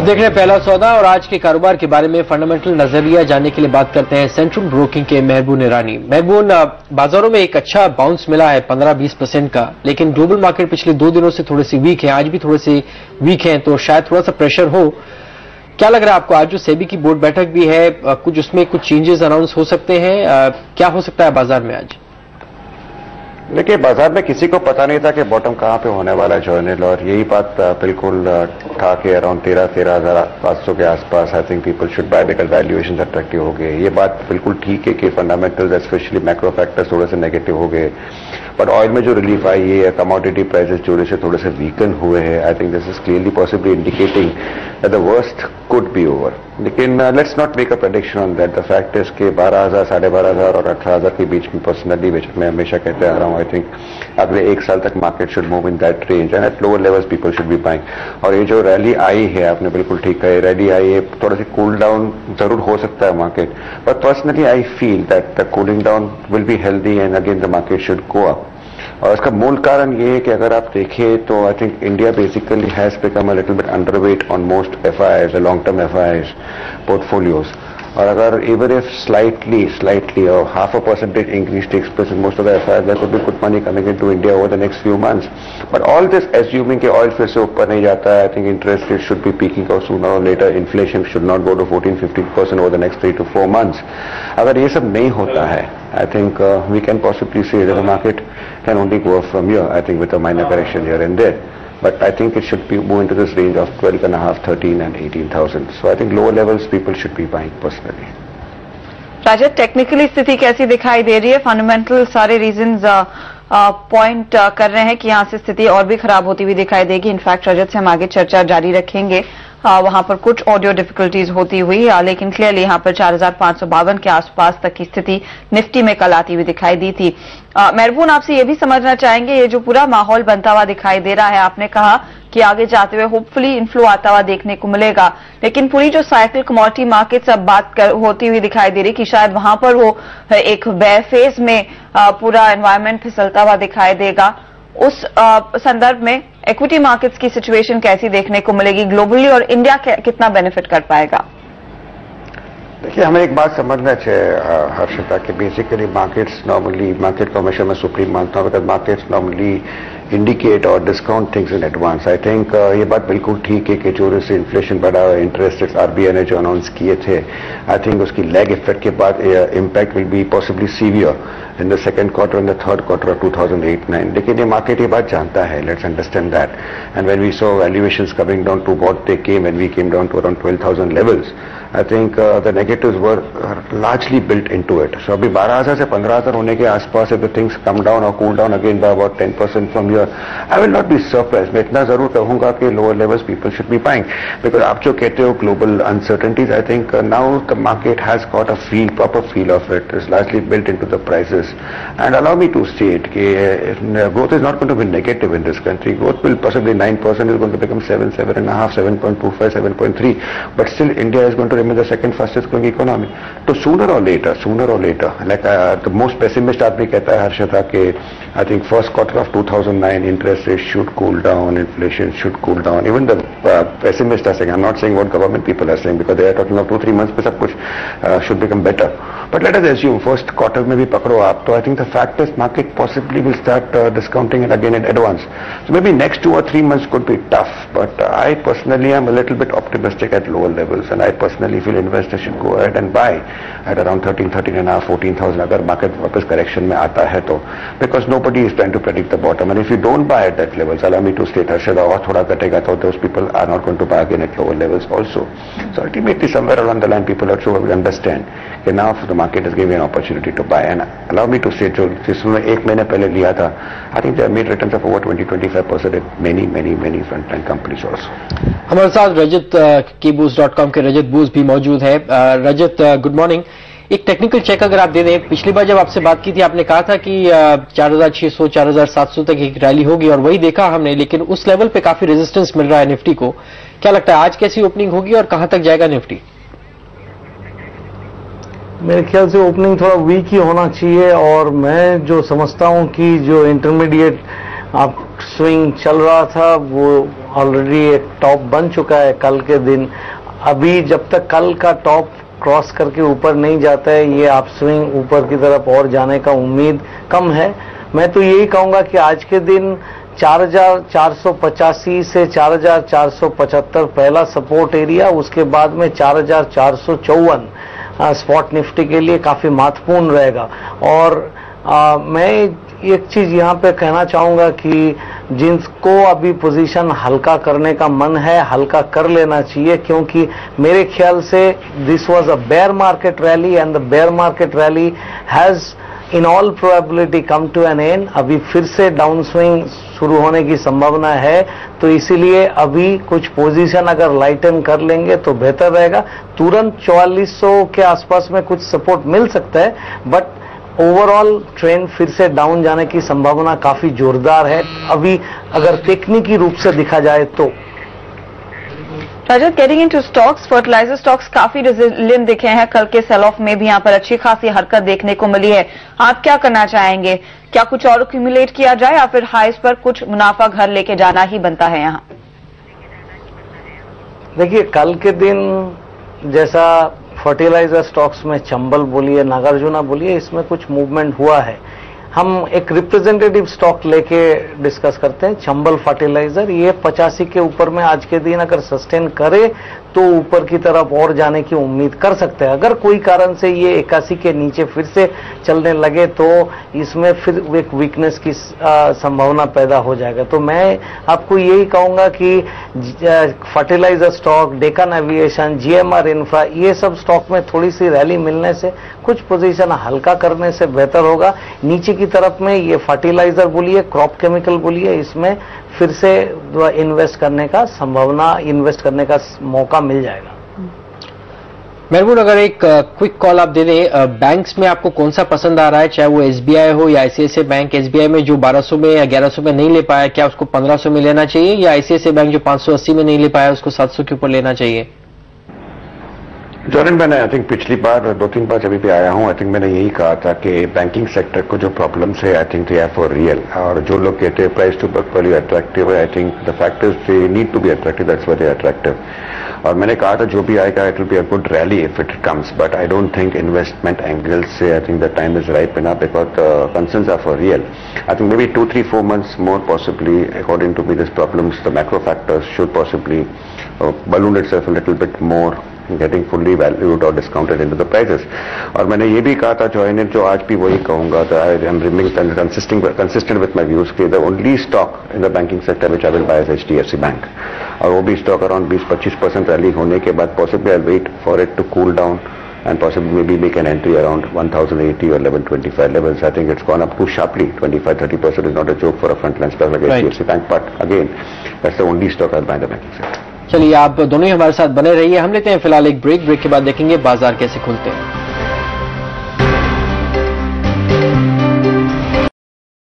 देख रहे हैं पहला सौदा और आज के कारोबार के बारे में फंडामेंटल नजरिया जानने के लिए बात करते हैं सेंट्रल ब्रोकिंग के महबून ईरानी। महबून, बाजारों में एक अच्छा बाउंस मिला है 15-20% का, लेकिन ग्लोबल मार्केट पिछले 2 दिनों से थोड़े से वीक है, आज भी थोड़े से वीक है, तो शायद थोड़ा सा प्रेशर हो। क्या लग रहा है आपको? आज जो सेबी की बोर्ड बैठक भी है, कुछ उसमें कुछ चेंजेस अनाउंस हो सकते हैं, क्या हो सकता है बाजार में आज? देखिए, बाजार में किसी को पता नहीं था कि बॉटम कहां पे होने वाला है जर्नल, और यही बात बिल्कुल था कि अराउंड 13,500 के आसपास I think people should buy because valuation attractive हो गए। ये बात बिल्कुल ठीक है कि फंडामेंटल्स स्पेशली मैक्रो फैक्टर्स थोड़े से नेगेटिव हो गए, बट ऑयल में जो रिलीफ आई है, कमोडिटी प्राइसेस थोड़े से वीकन हुए हैं। I think this is clearly possibly indicating that the worst could be over. लेकिन let's not make a prediction on that. The fact is के 12,000, 12,500 और 18,000 के बीच में पर्सनली मैं हमेशा कहते आ रहा हूं, आई थिंक अगले 1 साल तक market should move in that range and at lower levels people should be buying. और ये जो रैली आई है, आपने बिल्कुल ठीक कहा, रैली आई है, थोड़ा सी कूल डाउन जरूर हो सकता है market, but personally I feel that the cooling down will be healthy and again the market should go up. और इसका मूल कारण ये है कि अगर आप देखें तो I think India basically has become a little bit underweight on most FIIs, long term FIIs portfolios. और अगर even if slightly or 0.5% increase takes place in most of the FIIs, there could be good money coming into India over the next few months. But all this assuming कि oil फिर से ऊपर नहीं जाता है, I think interest rates should be peaking out sooner or later. Inflation should not go to 14-15% over the next 3 to 4 months. अगर ये सब नहीं होता है, I think we can possibly say that the market can only go up from here, I think with a minor correction here and there. But I think it should be move into this range of 12.5, 13 and 18,000. So I think lower levels people should be buying personally. Rajat, technically स्थिति कैसी दिखाई दे रही है? Fundamental सारे reasons point कर रहे हैं कि यहाँ से स्थिति और भी खराब होती हुई दिखाई देगी। इनफैक्ट रजत से हम आगे चर्चा जारी रखेंगे। वहां पर कुछ ऑडियो डिफिकल्टीज होती हुई, लेकिन क्लियरली यहाँ पर 4,552 के आसपास तक की स्थिति निफ्टी में कल आती हुई दिखाई दी थी। महबून, आपसे ये भी समझना चाहेंगे, ये जो पूरा माहौल बनता हुआ दिखाई दे रहा है, आपने कहा कि आगे जाते हुए होपफुली इन्फ्लो आता हुआ देखने को मिलेगा, लेकिन पूरी जो साइकिल कमोडिटी मार्केट अब बात होती हुई दिखाई दे रही कि शायद वहां पर वो एक बेयर फेज में पूरा एनवायरमेंट फिसलता हुआ दिखाई देगा। उस संदर्भ में इक्विटी मार्केट्स की सिचुएशन कैसी देखने को मिलेगी ग्लोबली, और इंडिया कितना बेनिफिट कर पाएगा? देखिए, हमें एक बात समझना चाहिए हर्षिता, कि बेसिकली मार्केट्स नॉर्मली, मार्केट को हमेशा मैं सुप्रीम मानता हूँ, बिकॉज मार्केट्स नॉर्मली इंडिकेट और discount things in advance. I think ये बात बिल्कुल ठीक है कि जो से इन्फ्लेशन बढ़ा, इंटरेस्ट रेट्स आरबीआई ने जो अनाउंस किए थे, आई थिंक उसकी लैग इफेक्ट के बाद impact will be possibly severe in the second quarter and the third quarter of 2008-9। लेकिन ये मार्केट ये बात जानता है, let's understand that. And when we saw valuations coming down to what they came, when we came down to around 12,000 levels, I think the negatives were largely built into it. So अभी 12,000 से 15,000 होने के आसपास if the things come down और cool down again by about 10% from here, I will not be surprise. मैं इतना जरूर कहूंगा कि lower levels people should be buying, because आप जो कहते हो global uncertainties, I think now the market has got a feel, proper feel of it, is largely built into the prices. And allow me to state that growth is not going to be negative in this country. Growth will possibly 9% is going to become 7, 7.5, 7.25, 7.3. But still India is going to remain the second fastest growing economy. So sooner or later, like the most pessimist आदमी कहता है हर्षिता के, I think first quarter of 2009 interest rates should cool down, inflation should cool down. Even the pessimists are saying, I'm not saying what government people are saying because they are talking of 2-3 months पे सब कुछ should become better. But let us assume first quarter में भी पकड़ो आप, तो I think the fact is market possibly will start discounting it again in advance. So maybe next 2 or 3 months could be tough, but I personally am a little bit optimistic at lower levels, and I personally feel investors should go ahead and buy at around 13,500, 14,000 अगर market वापस correction में आता है तो, because nobody is trying to predict the bottom, and if you don't buy at that levels, allow me to state Harshada, और थोड़ा घटेगा तो those people are not going to buy again at lower levels also. So ultimately somewhere along the line people also will understand that now the market is giving an opportunity to buy, and allow me to say जो जिसने 1 महीने पहले लिया था, I think they have made returns of over 20-25% at many frontline companies also. हमारे साथ रजत kboost.com के रजत bush भी मौजूद है। रजत, गुड मॉर्निंग। एक टेक्निकल चेक अगर आप दे दें, पिछली बार जब आपसे बात की थी आपने कहा था कि 4,600 4,700 तक एक रैली होगी और वही देखा हमने, लेकिन उस लेवल पे काफी रेजिस्टेंस मिल रहा है निफ्टी को। क्या लगता है आज कैसी ओपनिंग होगी और कहां तक जाएगा निफ्टी? मेरे ख्याल से ओपनिंग थोड़ा वीक ही होना चाहिए, और मैं जो समझता हूं कि जो इंटरमीडिएट आप स्विंग चल रहा था वो ऑलरेडी एक टॉप बन चुका है कल के दिन। अभी जब तक कल का टॉप क्रॉस करके ऊपर नहीं जाता है, ये अप स्विंग ऊपर की तरफ और जाने का उम्मीद कम है। मैं तो यही कहूंगा कि आज के दिन 4485 से 4475 पहला सपोर्ट एरिया, उसके बाद में 4454 स्पॉट निफ्टी के लिए काफी महत्वपूर्ण रहेगा। और मैं एक चीज यहां पे कहना चाहूंगा कि जिनको अभी पोजीशन हल्का करने का मन है, हल्का कर लेना चाहिए, क्योंकि मेरे ख्याल से this was a bear market rally and the bear market rally has in all probability come to an end. अभी फिर से डाउन स्विंग शुरू होने की संभावना है, तो इसीलिए अभी कुछ पोजीशन अगर लाइटन कर लेंगे तो बेहतर रहेगा। तुरंत 4400 के आसपास में कुछ सपोर्ट मिल सकता है, बट ओवरऑल ट्रेंड फिर से डाउन जाने की संभावना काफी जोरदार है अभी अगर टेक्निकी रूप से देखा जाए तो। Rajat, getting into stocks, fertilizer stocks काफी रेजिलिएंट दिखे हैं। कल के सेल ऑफ में भी यहां पर अच्छी खासी हरकत देखने को मिली है। आप क्या करना चाहेंगे? क्या कुछ और एक्यूमुलेट किया जाए या फिर हाइस पर कुछ मुनाफा घर लेके जाना ही बनता है यहां? देखिए, कल के दिन जैसा फर्टिलाइजर स्टॉक्स में चंबल बोलिए, नागार्जुना बोलिए, इसमें कुछ मूवमेंट हुआ है। हम एक रिप्रेजेंटेटिव स्टॉक लेके डिस्कस करते हैं। चंबल फर्टिलाइजर, ये 85 के ऊपर में आज के दिन अगर सस्टेन करे तो ऊपर की तरफ और जाने की उम्मीद कर सकते हैं। अगर कोई कारण से ये 81 के नीचे फिर से चलने लगे तो इसमें फिर एक वीकनेस की संभावना पैदा हो जाएगा। तो मैं आपको यही कहूंगा कि fertiliser stock, Deccan Aviation, GMR Infra, ये सब स्टॉक में थोड़ी सी रैली मिलने से कुछ पोजीशन हल्का करने से बेहतर होगा। नीचे की तरफ में ये फर्टिलाइजर बोलिए, क्रॉप केमिकल बोलिए, इसमें फिर से इन्वेस्ट करने का संभावना, इन्वेस्ट करने का मौका मिल जाएगा। मेहबून, अगर एक क्विक कॉल आप दे दें, बैंक्स में आपको कौन सा पसंद आ रहा है, चाहे वो एसबीआई हो या आईसीआईसीआई बैंक? एसबीआई में जो 1200 में या 1100 में नहीं ले पाया, क्या उसको 1500 में लेना चाहिए, या आईसीआईसीआई बैंक जो 580 में नहीं ले पाया उसको 700 के ऊपर लेना चाहिए? जॉर्डन, मैंने आई थिंक पिछली बार 2-3 बार जब भी आया हूं, आई थिंक मैंने यही कहा था कि बैंकिंग सेक्टर को जो प्रॉब्लम्स है, I think they are for real. और जो लोग कहते हैं price to book value attractive है, I think the fact is they need to be attractive, that's why they are attractive. और मैंने कहा था जो भी आएगा it will be a good rally if it comes, but I don't think investment angle से I think the time is right enough because the concerns are for real. I think may be 2-3-4 months more possibly, according to me, these problems, the macro factors should possibly balloon itself a little bit more, getting fully valued or discounted into the prices. और मैंने ये भी कहा था जो आज भी वही कहूंगा, I am remaining consistent with my views कि the only stock in the banking sector which I will buy is HDFC Bank. और वो भी stock around 20-25% रैली होने के बाद possibly I'll wait for it to cool down and possibly maybe make an entry around 1080 or 1125 levels. I think it's gone up too sharply. 25-30% is not a joke for a frontline stock like HDFC Bank. But again, that's the only stock I'll buy in the banking sector. चलिए, आप दोनों ही हमारे साथ बने रहिए। हम लेते हैं फिलहाल एक ब्रेक के बाद देखेंगे बाजार कैसे खुलते हैं।